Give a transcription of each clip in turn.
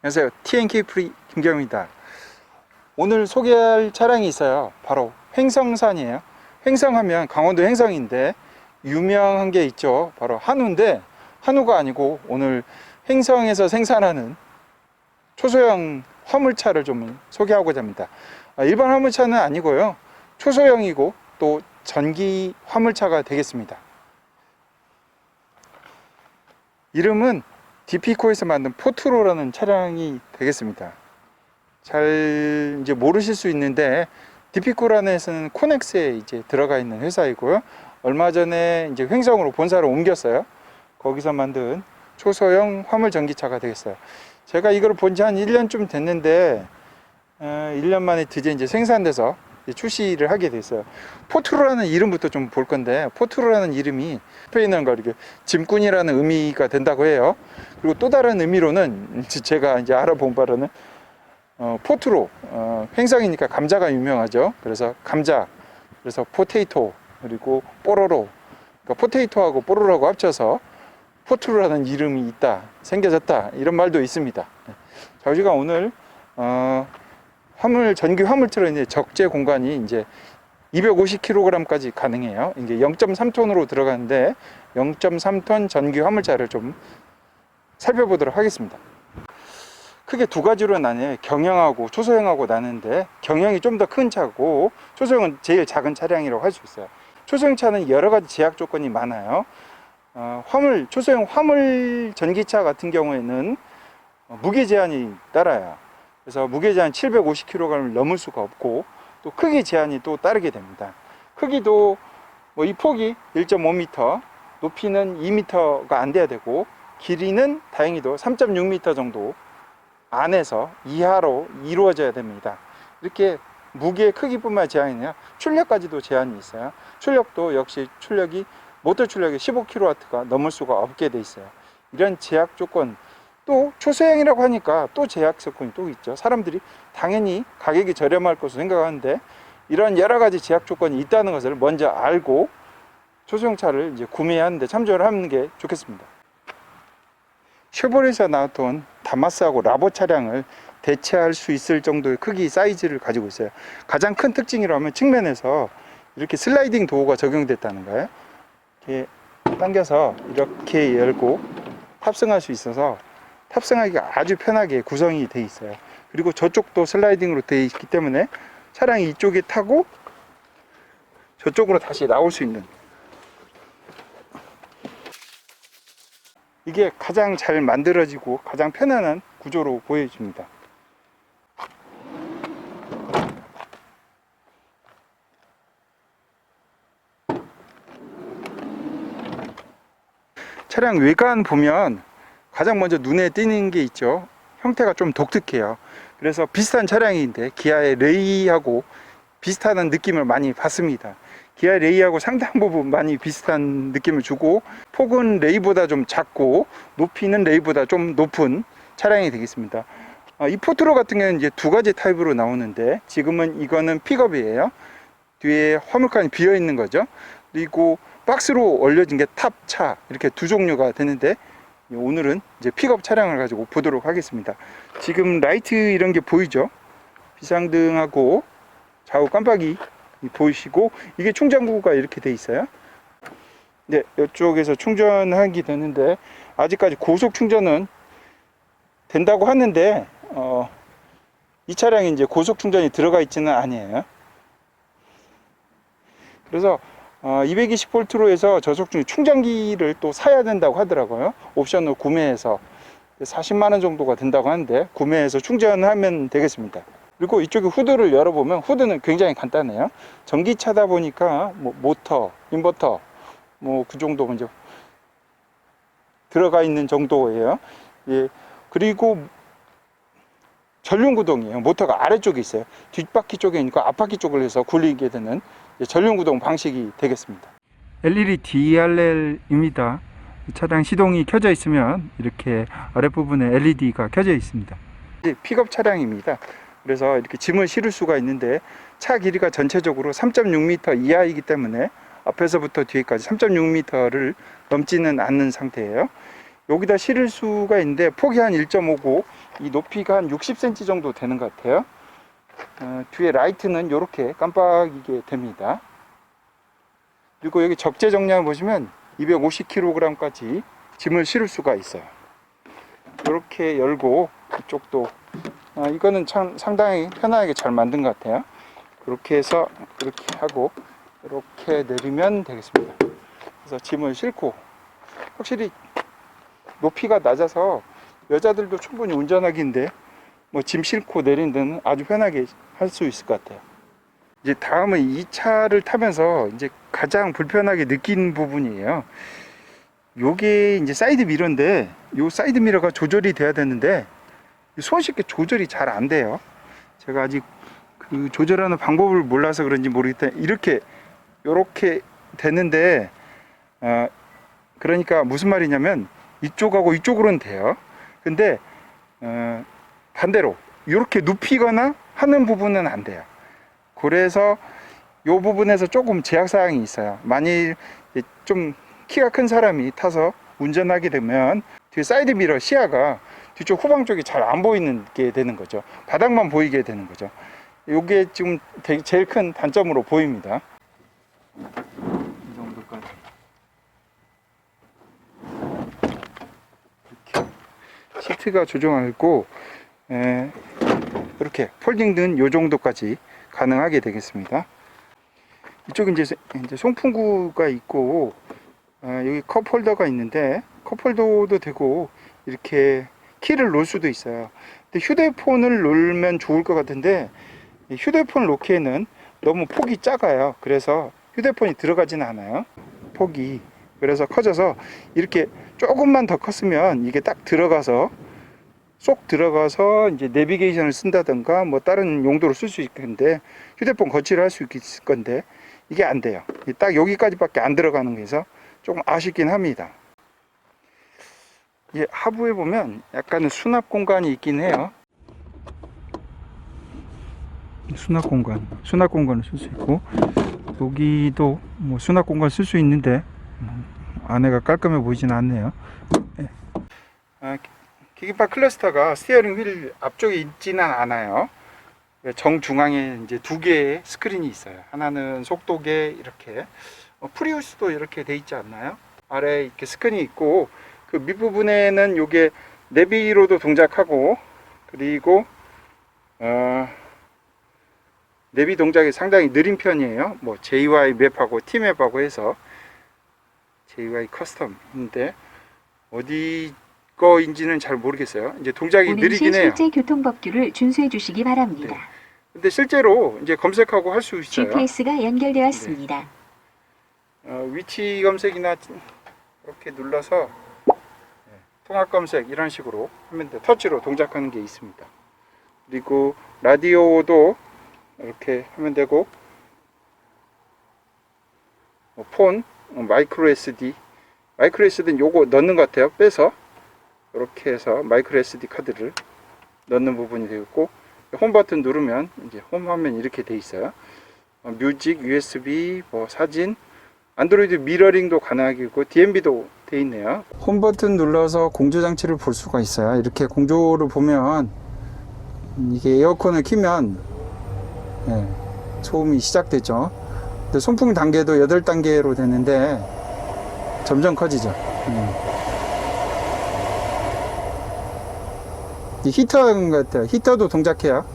안녕하세요. TNK 프리 김경입니다. 오늘 소개할 차량이 있어요. 바로 횡성산이에요. 횡성하면 강원도 횡성인데 유명한 게 있죠. 바로 한우인데 한우가 아니고 오늘 횡성에서 생산하는 초소형 화물차를 좀 소개하고자 합니다. 일반 화물차는 아니고요. 초소형이고 또 전기 화물차가 되겠습니다. 이름은 디피코에서 만든 포트로라는 차량이 되겠습니다. 잘 이제 모르실 수 있는데 디피코라는 회사는 코넥스에 이제 들어가 있는 회사이고요. 얼마 전에 이제 횡성으로 본사를 옮겼어요. 거기서 만든 초소형 화물 전기차가 되겠어요. 제가 이걸 본 지 한 1년쯤 됐는데 1년 만에 드디어 이제 생산돼서 출시를 하게 됐어요. 포트로라는 이름부터 좀 볼 건데, 포트로라는 이름이 스페인어가 이렇게 짐꾼이라는 의미가 된다고 해요. 그리고 또 다른 의미로는 제가 이제 알아본 바로는 포트로, 횡성이니까 감자가 유명하죠. 그래서 감자, 그래서 포테이토, 그리고 뽀로로, 그러니까 포테이토하고 뽀로로하고 합쳐서 포트로라는 이름이 있다, 생겨졌다, 이런 말도 있습니다. 자, 우리가 오늘 전기 화물차로 이제 적재 공간이 이제 250kg까지 가능해요. 이게 0.3톤으로 들어가는데 0.3톤 전기 화물차를 좀 살펴보도록 하겠습니다. 크게 두 가지로 나뉘어요. 경형하고 초소형하고 나는데, 경형이 좀 더 큰 차고 초소형은 제일 작은 차량이라고 할 수 있어요. 초소형 차는 여러 가지 제약 조건이 많아요. 초소형 화물 전기차 같은 경우에는 무게 제한이 따라요. 그래서 무게 제한 750kg을 넘을 수가 없고, 또 크기 제한이 또 따르게 됩니다. 크기도 이 폭이 1.5m, 높이는 2m가 안 돼야 되고, 길이는 다행히도 3.6m 정도 안에서 이하로 이루어져야 됩니다. 이렇게 무게 크기뿐만 제한이 아니라 출력까지도 제한이 있어요. 출력도 역시 모터 출력이 15kW가 넘을 수가 없게 돼 있어요. 이런 제약 조건, 또 초소형이라고 하니까 또 제약 조건이 또 있죠. 사람들이 당연히 가격이 저렴할 것으로 생각하는데, 이런 여러 가지 제약 조건이 있다는 것을 먼저 알고 초소형 차를 이제 구매하는데 참조를 하는 게 좋겠습니다. 쉐보레에서 나왔던 다마스하고 라보 차량을 대체할 수 있을 정도의 크기 사이즈를 가지고 있어요. 가장 큰 특징이라면 측면에서 이렇게 슬라이딩 도어가 적용됐다는 거예요. 이렇게 당겨서 이렇게 열고 탑승할 수 있어서 탑승하기가 아주 편하게 구성이 되어 있어요. 그리고 저쪽도 슬라이딩으로 되어 있기 때문에 차량이 이쪽에 타고 저쪽으로 다시 나올 수 있는, 이게 가장 잘 만들어지고 가장 편안한 구조로 보여집니다. 차량 외관 보면 가장 먼저 눈에 띄는 게 있죠. 형태가 좀 독특해요. 그래서 비슷한 차량인데 기아의 레이하고 비슷한 느낌을 많이 받습니다. 기아 레이하고 상당 부분 많이 비슷한 느낌을 주고, 폭은 레이보다 좀 작고 높이는 레이보다 좀 높은 차량이 되겠습니다. 이 포트로 같은 경우는 이제 두 가지 타입으로 나오는데, 지금은 이거는 픽업이에요. 뒤에 화물칸이 비어 있는 거죠. 그리고 박스로 올려진 게 탑차, 이렇게 두 종류가 되는데, 오늘은 이제 픽업 차량을 가지고 보도록 하겠습니다. 지금 라이트 이런 게 보이죠? 비상등하고 좌우 깜빡이 보이시고, 이게 충전구가 이렇게 돼 있어요. 네, 이쪽에서 충전하게 되는데, 아직까지 고속 충전은 된다고 하는데 이 차량이 이제 고속 충전이 들어가 있지는 아니에요. 그래서 220V로 해서 저속 충전기를 또 사야 된다고 하더라고요. 옵션으로 구매해서 40만원 정도가 된다고 하는데, 구매해서 충전하면 되겠습니다. 그리고 이쪽에 후드를 열어보면 후드는 굉장히 간단해요. 전기차다 보니까 모터, 인버터 그 정도 먼저 들어가 있는 정도예요. 예. 그리고 전륜구동이에요. 모터가 아래쪽에 있어요. 뒷바퀴 쪽에 있고 앞바퀴 쪽을 해서 굴리게 되는 전륜구동 방식이 되겠습니다. LED DRL입니다. 차량 시동이 켜져 있으면 이렇게 아랫부분에 LED가 켜져 있습니다. 픽업 차량입니다. 그래서 이렇게 짐을 실을 수가 있는데, 차 길이가 전체적으로 3.6m 이하이기 때문에 앞에서부터 뒤에까지 3.6m를 넘지는 않는 상태예요. 여기다 실을 수가 있는데 폭이 한 1.5고 이 높이가 한 60cm 정도 되는 것 같아요. 뒤에 라이트는 이렇게 깜빡이게 됩니다. 그리고 여기 적재 정량 보시면 250kg까지 짐을 실을 수가 있어요. 이렇게 열고 이쪽도 이거는 참 상당히 편하게 잘 만든 것 같아요. 그렇게 해서 이렇게 하고 이렇게 내리면 되겠습니다. 그래서 짐을 싣고 확실히 높이가 낮아서 여자들도 충분히 운전하기인데 뭐 짐 싣고 내리는 데는 아주 편하게 할 수 있을 것 같아요. 이제 다음은 이 차를 타면서 이제 가장 불편하게 느낀 부분이에요. 요게 이제 사이드 미러인데 요 사이드 미러가 조절이 돼야 되는데 손쉽게 조절이 잘 안 돼요. 제가 아직 그 조절하는 방법을 몰라서 그런지 모르겠다. 이렇게 되는데 그러니까 무슨 말이냐면 이쪽하고 이쪽으로는 돼요. 근데 반대로 이렇게 눕히거나 하는 부분은 안 돼요. 그래서 이 부분에서 조금 제약사항이 있어요. 만일 좀 키가 큰 사람이 타서 운전하게 되면 뒤에 사이드 미러 시야가 뒤쪽 후방 쪽이 잘 안 보이는 게 되는 거죠. 바닥만 보이게 되는 거죠. 이게 지금 제일 큰 단점으로 보입니다. 이 정도까지 이렇게 시트가 조정하고 이렇게 폴딩된 이 정도까지 가능하게 되겠습니다. 이쪽에 이제 송풍구가 있고 여기 컵홀더가 있는데 컵홀더도 되고 이렇게 키를 놓을 수도 있어요. 근데 휴대폰을 놓으면 좋을 것 같은데 휴대폰을 놓기에는 너무 폭이 작아요. 그래서 휴대폰이 들어가지는 않아요. 폭이 그래서 커져서 이렇게 조금만 더 컸으면 이게 딱 들어가서 쏙 들어가서 이제 내비게이션을 쓴다든가 뭐 다른 용도로 쓸 수 있는데 휴대폰 거치를 할 수 있을 건데 이게 안 돼요. 딱 여기까지밖에 안 들어가는 거에서 조금 아쉽긴 합니다. 하부에 보면 약간의 수납 공간이 있긴 해요. 수납 공간을 쓸 수 있고 여기도 뭐 수납 공간 쓸 수 있는데 안에가 깔끔해 보이진 않네요. 계기판 클러스터가 스티어링 휠 앞쪽에 있지는 않아요. 정중앙에 이제 두 개의 스크린이 있어요. 하나는 속도계 이렇게 프리우스도 이렇게 돼 있지 않나요? 아래에 이렇게 스크린이 있고 그 밑부분에는 요게 내비로도 동작하고 그리고 내비 동작이 상당히 느린 편이에요. 뭐 JY 맵하고 T맵하고 해서 JY 커스텀인데 어디 거인지는 잘 모르겠어요. 이제 동작이 느리긴 해요. 실제 교통법규를 준수해 주시기 바랍니다. 네. 근데 실제로 이제 검색하고 할 수 있어요. GPS가 연결되었습니다. 네. 위치 검색이나 이렇게 눌러서 통합 검색 이런 식으로 하면 돼. 터치로 동작하는 게 있습니다. 그리고 라디오도 이렇게 하면 되고 폰, 마이크로 SD는 요거 넣는 것 같아요. 빼서 이렇게 해서 마이크로 SD 카드를 넣는 부분이 되겠고 홈 버튼 누르면 이제 홈 화면이 이렇게 돼 있어요. 뮤직, USB, 뭐 사진, 안드로이드 미러링도 가능하고 DMB도 돼 있네요. 홈 버튼 눌러서 공조 장치를 볼 수가 있어요. 이렇게 공조를 보면 이게 에어컨을 키면 소음이 시작되죠. 근데 송풍 단계도 8단계로 되는데 점점 커지죠. 이 히터인 것 같아요. 히터도 동작해요.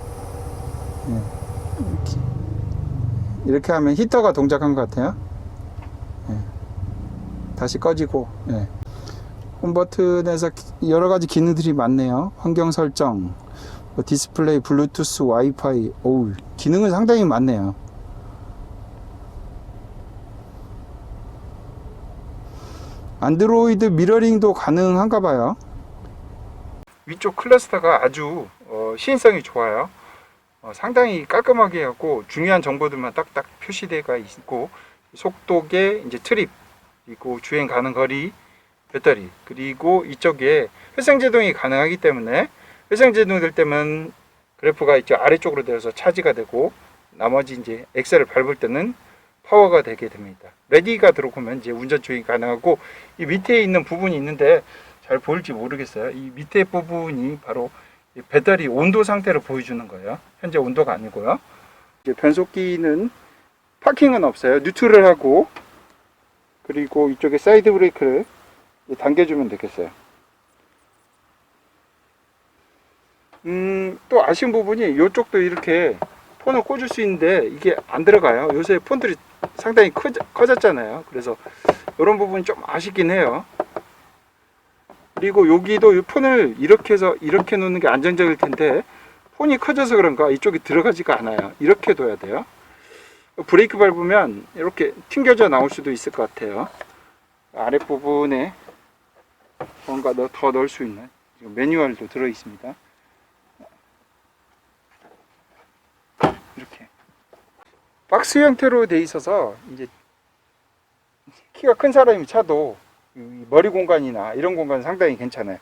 이렇게 하면 히터가 동작한 것 같아요. 다시 꺼지고. 홈 버튼에서 여러 가지 기능들이 많네요. 환경 설정, 디스플레이, 블루투스, 와이파이. 기능은 상당히 많네요. 안드로이드 미러링도 가능한가 봐요. 위쪽 클러스터가 아주 시인성이 좋아요. 상당히 깔끔하게 하고 중요한 정보들만 딱딱 표시되어 있고 속도계, 이제 트립, 그리고 주행 가는 거리, 배터리, 그리고 이쪽에 회생제동이 가능하기 때문에 회생제동 될 때면 그래프가 이쪽 아래쪽으로 되어서 차지가 되고 나머지 이제 엑셀을 밟을 때는 파워가 되게 됩니다. 레디가 들어오면 이제 운전 주행이 가능하고 이 밑에 있는 부분이 있는데 잘 보일지 모르겠어요. 이 밑에 부분이 바로 이 배터리 온도 상태를 보여주는 거예요. 현재 온도가 아니고요. 이제 변속기는 파킹은 없어요. 뉴트럴 하고, 그리고 이쪽에 사이드 브레이크를 당겨주면 되겠어요. 또 아쉬운 부분이 이쪽도 이렇게 폰을 꽂을 수 있는데 이게 안 들어가요. 요새 폰들이 상당히 커졌잖아요. 그래서 이런 부분이 좀 아쉽긴 해요. 그리고 여기도 이 폰을 이렇게 해서 이렇게 놓는 게 안정적일 텐데 폰이 커져서 그런가 이쪽이 들어가지가 않아요. 이렇게 둬야 돼요. 브레이크 밟으면 이렇게 튕겨져 나올 수도 있을 것 같아요. 아랫부분에 뭔가 더 넣을 수 있는 매뉴얼도 들어 있습니다. 이렇게 박스 형태로 돼 있어서 이제 키가 큰 사람이 차도 이 머리 공간이나 이런 공간은 상당히 괜찮아요.